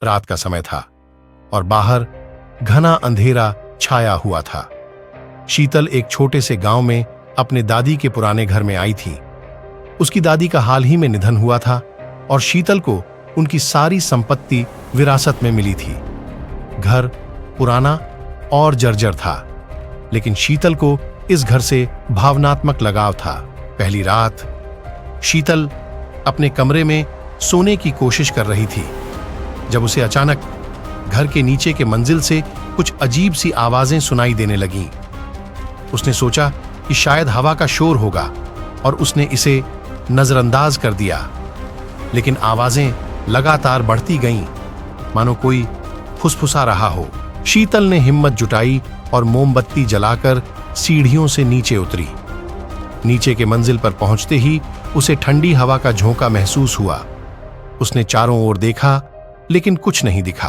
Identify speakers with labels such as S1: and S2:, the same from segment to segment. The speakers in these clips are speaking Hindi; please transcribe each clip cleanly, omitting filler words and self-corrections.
S1: रात का समय था और बाहर घना अंधेरा छाया हुआ था। शीतल एक छोटे से गांव में अपने दादी के पुराने घर में आई थी। उसकी दादी का हाल ही में निधन हुआ था और शीतल को उनकी सारी संपत्ति विरासत में मिली थी। घर पुराना और जर्जर था, लेकिन शीतल को इस घर से भावनात्मक लगाव था। पहली रात शीतल अपने कमरे में सोने की कोशिश कर रही थी जब उसे अचानक घर के नीचे के मंजिल से कुछ अजीब सी आवाजें सुनाई देने लगीं। उसने सोचा कि शायद हवा का शोर होगा और उसने इसे नजरअंदाज कर दिया, लेकिन आवाजें लगातार बढ़ती गईं, मानो कोई फुसफुसा रहा हो। शीतल ने हिम्मत जुटाई और मोमबत्ती जलाकर सीढ़ियों से नीचे उतरी। नीचे के मंजिल पर पहुंचते ही उसे ठंडी हवा का झोंका महसूस हुआ। उसने चारों ओर देखा, लेकिन कुछ नहीं दिखा।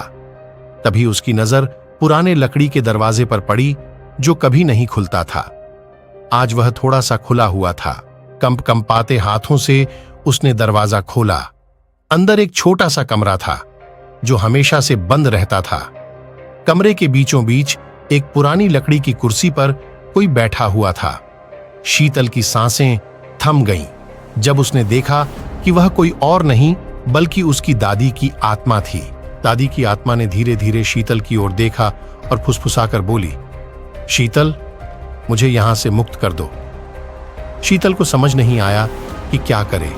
S1: तभी उसकी नजर पुराने लकड़ी के दरवाजे पर पड़ी जो कभी नहीं खुलता था। आज वह थोड़ा सा खुला हुआ था। कंपकंपाते हाथों से उसने दरवाजा खोला। अंदर एक छोटा सा कमरा था जो हमेशा से बंद रहता था। कमरे के बीचों बीच एक पुरानी लकड़ी की कुर्सी पर कोई बैठा हुआ था। शीतल की सांसें थम गईं जब उसने देखा कि वह कोई और नहीं बल्कि उसकी दादी की आत्मा थी। दादी की आत्मा ने धीरे धीरे शीतल की ओर देखा और फुसफुसाकर बोली, शीतल, मुझे यहां से मुक्त कर दो। शीतल को समझ नहीं आया कि क्या करे।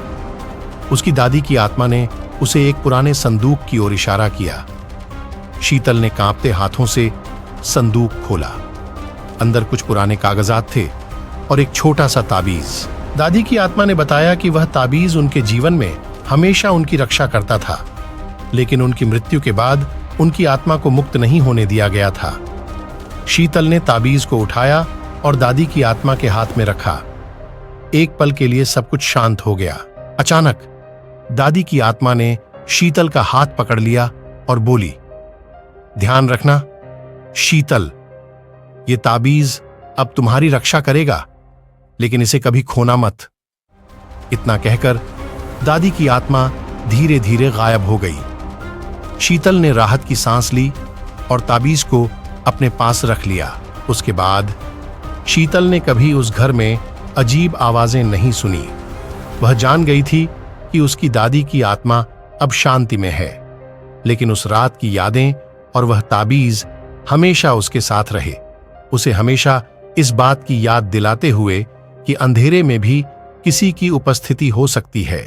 S1: उसकी दादी की आत्मा ने उसे एक पुराने संदूक की ओर इशारा किया। शीतल ने कांपते हाथों से संदूक खोला। अंदर कुछ पुराने कागजात थे और एक छोटा सा ताबीज। दादी की आत्मा ने बताया कि वह ताबीज उनके जीवन में हमेशा उनकी रक्षा करता था, लेकिन उनकी मृत्यु के बाद उनकी आत्मा को मुक्त नहीं होने दिया गया था। शीतल ने ताबीज को उठाया और दादी की आत्मा के हाथ में रखा। एक पल के लिए सब कुछ शांत हो गया। अचानक दादी की आत्मा ने शीतल का हाथ पकड़ लिया और बोली, ध्यान रखना शीतल, ये ताबीज अब तुम्हारी रक्षा करेगा, लेकिन इसे कभी खोना मत। इतना कहकर दादी की आत्मा धीरे धीरे गायब हो गई। शीतल ने राहत की सांस ली और ताबीज को अपने पास रख लिया। उसके बाद शीतल ने कभी उस घर में अजीब आवाजें नहीं सुनी। वह जान गई थी कि उसकी दादी की आत्मा अब शांति में है, लेकिन उस रात की यादें और वह ताबीज हमेशा उसके साथ रहे, उसे हमेशा इस बात की याद दिलाते हुए कि अंधेरे में भी किसी की उपस्थिति हो सकती है।